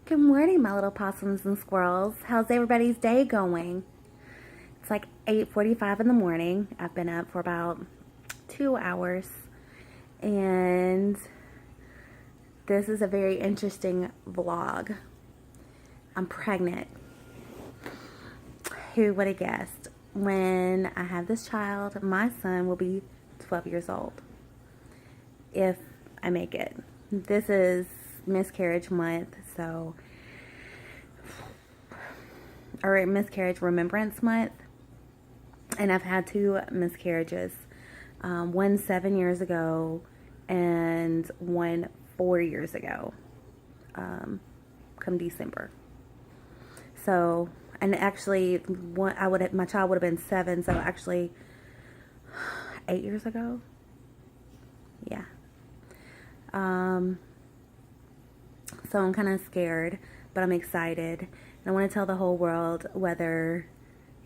Good morning, my little possums and squirrels. How's everybody's day going? It's like 8:45 in the morning. I've been up for about 2 hours, and this is a very interesting vlog. I'm pregnant. Who would have guessed? When I have this child, my son will be 12 years old, if I make it. This is miscarriage month, or miscarriage remembrance month, and I've had 2 miscarriages, one 7 years ago and one 4 years ago, come December. So, and actually, my child would have been 7, so actually 8 years ago. Yeah. So I'm kind of scared, but I'm excited. And I want to tell the whole world whether,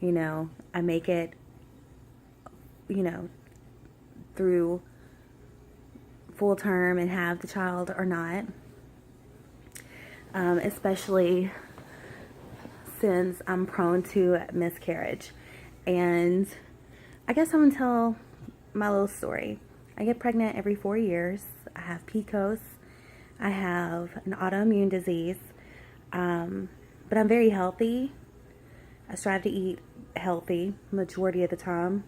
I make it, through full term and have the child or not. Especially since I'm prone to miscarriage. And I guess I'm going to tell my little story. I get pregnant every 4 years. I have PCOS. I have an autoimmune disease. But I'm very healthy. I strive to eat healthy majority of the time.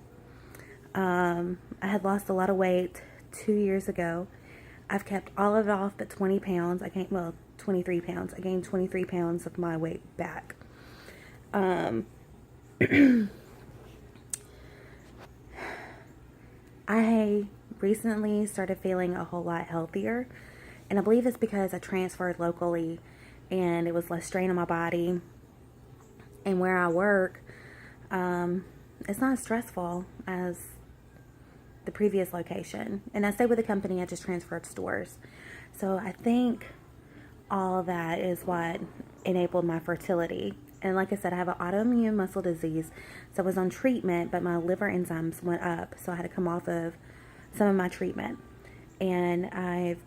I had lost a lot of weight 2 years ago. I've kept all of it off but 20 pounds. 23 pounds. I gained 23 pounds of my weight back. I recently started feeling a whole lot healthier, and I believe it's because I transferred locally and it was less strain on my body. And where I work, it's not as stressful as the previous location. And I stay with the company, I just transferred stores. So I think all that is what enabled my fertility. And like I said, I have an autoimmune muscle disease. So I was on treatment, but my liver enzymes went up. So I had to come off of some of my treatment. And I've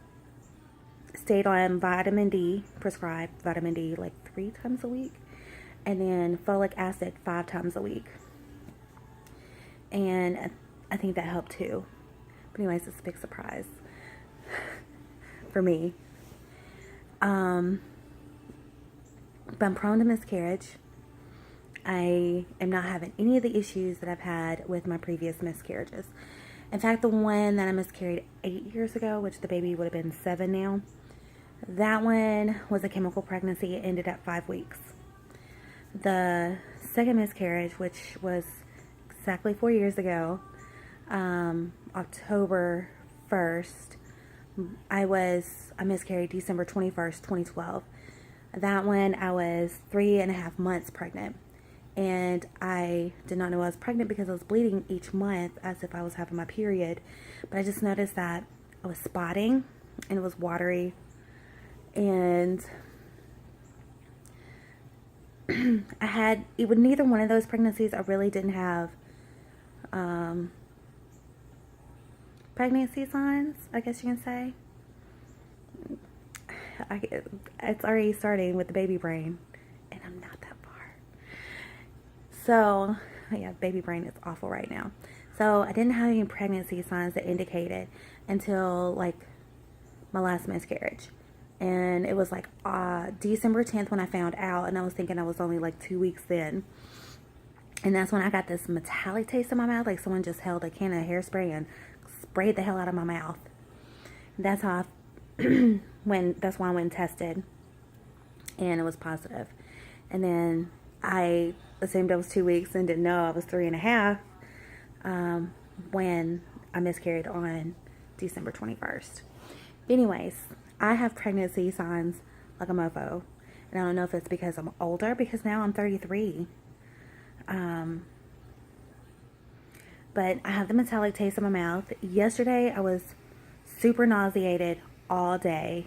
stayed on vitamin D, prescribed vitamin D like 3 times a week. And then folic acid 5 times a week. And I think that helped too. But anyways, it's a big surprise for me. But I'm prone to miscarriage. I am not having any of the issues that I've had with my previous miscarriages. In fact, the one that I miscarried 8 years ago, which the baby would have been 7 now, that one was a chemical pregnancy. It ended at 5 weeks. The second miscarriage, which was exactly 4 years ago, October 1st, I miscarried December 21st, 2012. That one, I was 3.5 months pregnant. And I did not know I was pregnant because I was bleeding each month as if I was having my period. But I just noticed that I was spotting and it was watery. And with neither one of those pregnancies, I really didn't have pregnancy signs, I guess you can say. It's already starting with the baby brain, and I'm not that far. So, yeah, baby brain is awful right now. So, I didn't have any pregnancy signs that indicated until, like, my last miscarriage. And it was, like, December 10th when I found out, and I was thinking I was only, like, 2 weeks in. And that's when I got this metallic taste in my mouth, like someone just held a can of hairspray and sprayed the hell out of my mouth. That's how that's why I went and tested, and it was positive. And then I assumed I was 2 weeks and didn't know I was 3.5 when I miscarried on December 21st. But anyways, I have pregnancy signs like a mofo, and I don't know if it's because I'm older, because now I'm 33. But I have the metallic taste in my mouth. Yesterday, I was super nauseated all day.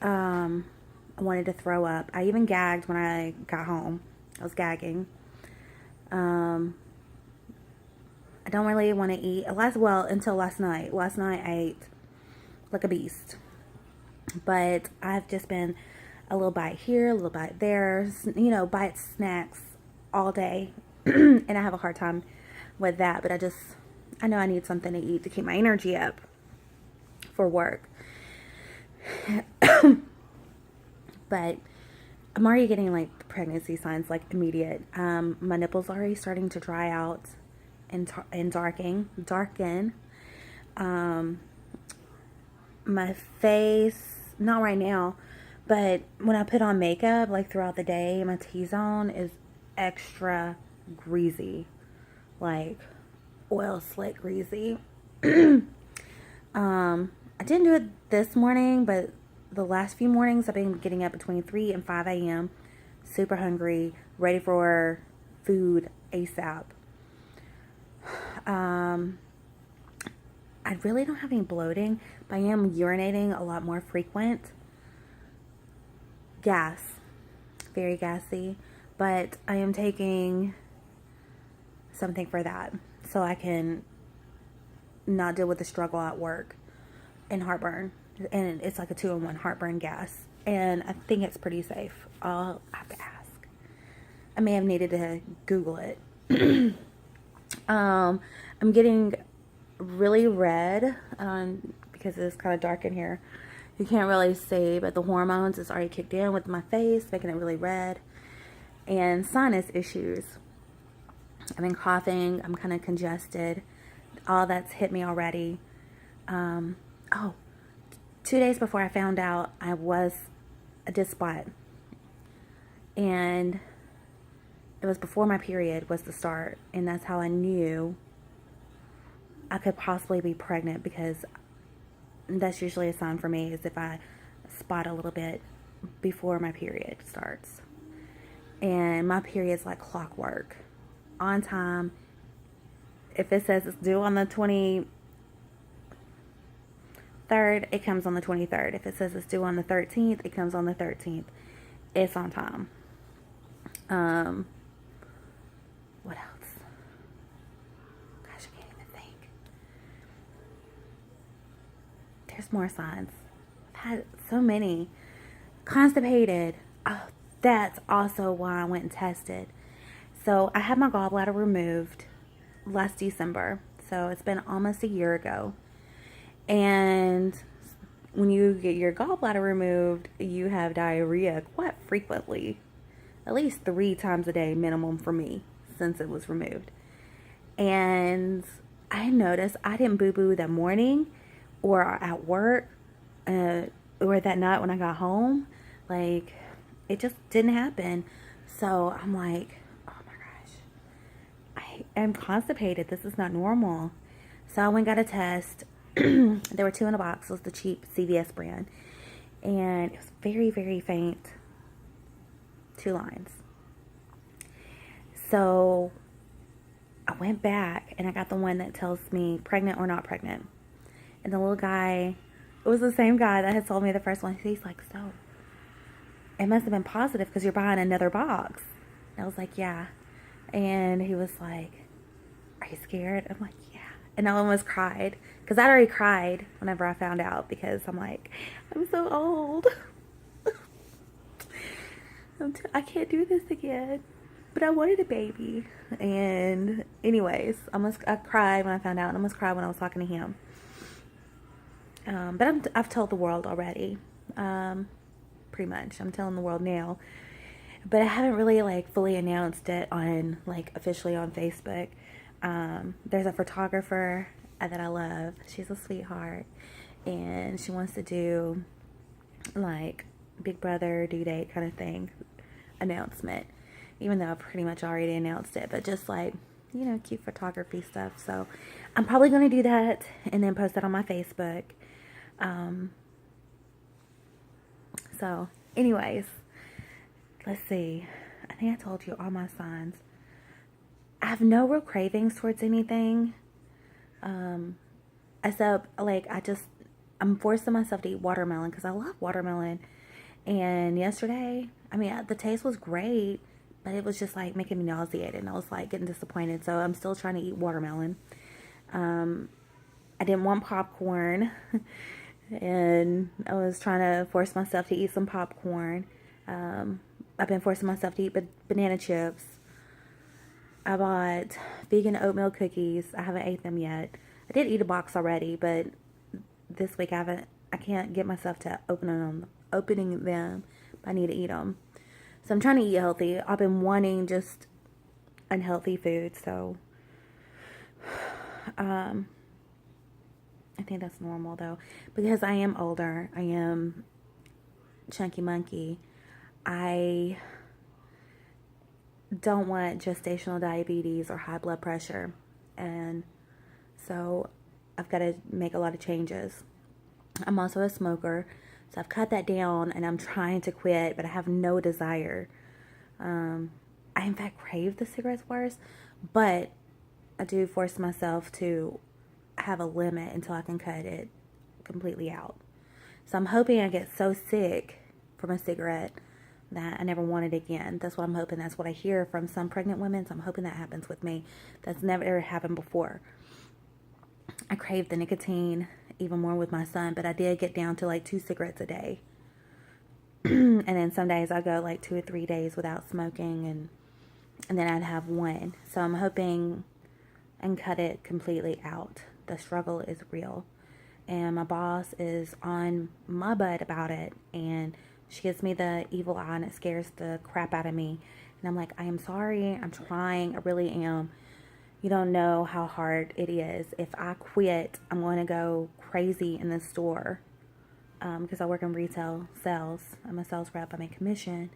I wanted to throw up. I even gagged when I got home. I was gagging. I don't really want to eat. Until last night. Last night, I ate like a beast. But I've just been a little bite here, a little bite there, you know, bites, snacks all day. And I have a hard time with that, but I know I need something to eat to keep my energy up for work. But I'm already getting like pregnancy signs, like immediate. My nipples are already starting to dry out and darken. My face, not right now, but when I put on makeup, like throughout the day, my T-zone is extra greasy, like oil slick greasy. I didn't do it this morning, but the last few mornings I've been getting up between 3 and 5 a.m. super hungry, ready for food ASAP. I really don't have any bloating, but I am urinating a lot more frequent. Gas, very gassy, but I am taking something for that so I can not deal with the struggle at work and heartburn. And it's like a 2-in-1 heartburn gas, and I think it's pretty safe. I'll have to ask. I may have needed to Google it. I'm getting really red because it's kind of dark in here. You can't really see, but the hormones is already kicked in with my face, making it really red. And sinus issues. I've been coughing. I'm kind of congested. All that's hit me already. 2 days before I found out I was a dysbiotic, and it was before my period was to start, and that's how I knew I could possibly be pregnant, because that's usually a sign for me, is if I spot a little bit before my period starts. And my period's like clockwork, on time. If it says it's due on the 23rd, it comes on the 23rd. If it says it's due on the 13th, it comes on the 13th. It's on time. What else? Gosh, I can't even think. There's more signs. I've had so many. Constipated. Oh, that's also why I went and tested. So I had my gallbladder removed last December. So it's been almost a year ago. And when you get your gallbladder removed, you have diarrhea quite frequently. At least 3 times a day minimum for me since it was removed. And I noticed I didn't boo-boo that morning or at work or that night when I got home. Like, it just didn't happen. So I'm like, oh my gosh, I am constipated. This is not normal. So I went and got a test. There were 2 in a box. It was the cheap CVS brand. And it was very, very faint. 2 lines. So I went back and I got the one that tells me pregnant or not pregnant. And the little guy, it was the same guy that had told me the first one. He's like, so it must have been positive because you're buying another box. And I was like, yeah. And he was like, are you scared? I'm like, yeah. And I almost cried, because I'd already cried whenever I found out, because I'm like, I'm so old. I can't do this again. But I wanted a baby. And anyways, I cried when I found out, and I almost cried when I was talking to him. But I've told the world already. Pretty much. I'm telling the world now. But I haven't really like fully announced it on like officially on Facebook. There's a photographer that I love. She's a sweetheart, and she wants to do like Big Brother due date kind of thing announcement, even though I pretty much already announced it, but just like, you know, cute photography stuff. So I'm probably going to do that and then post that on my Facebook. So anyways, let's see. I think I told you all my signs. I have no real cravings towards anything. Except, like, I'm forcing myself to eat watermelon because I love watermelon. And yesterday, I mean, the taste was great, but it was just, like, making me nauseated. And I was, like, getting disappointed. So I'm still trying to eat watermelon. I didn't want popcorn. And I was trying to force myself to eat some popcorn. I've been forcing myself to eat banana chips. I bought vegan oatmeal cookies. I haven't ate them yet. I did eat a box already, but this week I can't get myself to opening them. I need to eat them. So I'm trying to eat healthy. I've been wanting just unhealthy food, so I think that's normal though. Because I am older, I am chunky monkey. I don't want gestational diabetes or high blood pressure. And so I've got to make a lot of changes. I'm also a smoker, so I've cut that down and I'm trying to quit, but I have no desire. I in fact crave the cigarettes worse, but I do force myself to have a limit until I can cut it completely out. So I'm hoping I get so sick from a cigarette that I never want it again. That's what I'm hoping. That's what I hear from some pregnant women, so I'm hoping that happens with me. That's never ever happened before. I crave the nicotine even more with my son, but I did get down to like 2 cigarettes a day. And then some days I go like 2 or 3 days without smoking, and then I'd have one. So I'm hoping and cut it completely out. The struggle is real. And my boss is on my butt about it, and she gives me the evil eye and it scares the crap out of me. And I'm like, I am sorry, I'm trying, I really am. You don't know how hard it is. If I quit, I'm going to go crazy in the store because I work in retail sales. I'm a sales rep, I make commission.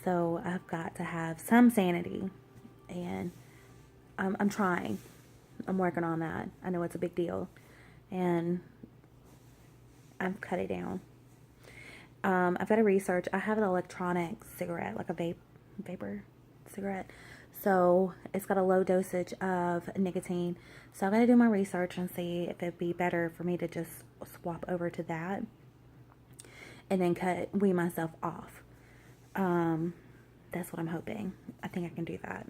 So I've got to have some sanity, and I'm trying. I'm working on that. I know it's a big deal, and I've cut it down. I've got to research. I have an electronic cigarette, like a vapor cigarette. So it's got a low dosage of nicotine. So I've got to do my research and see if it'd be better for me to just swap over to that and then wean myself off. That's what I'm hoping. I think I can do that.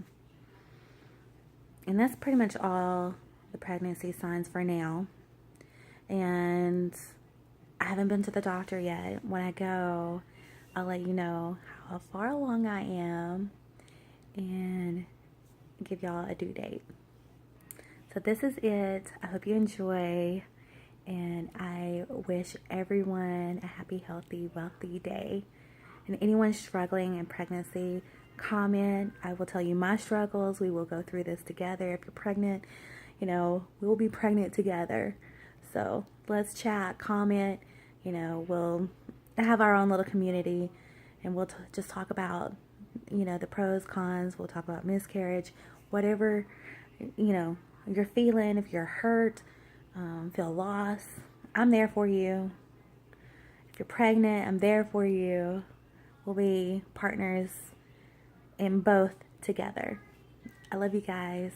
And that's pretty much all the pregnancy signs for now. And I haven't been to the doctor yet. When I go, I'll let you know how far along I am and give y'all a due date. So this is it. I hope you enjoy, and I wish everyone a happy, healthy, wealthy day. And anyone struggling in pregnancy, comment. I will tell you my struggles. We will go through this together. If you're pregnant, we'll be pregnant together. So let's chat, comment. We'll have our own little community, and we'll just talk about, the pros, cons. We'll talk about miscarriage, whatever, you're feeling. If you're hurt, feel lost, I'm there for you. If you're pregnant, I'm there for you. We'll be partners in both together. I love you guys.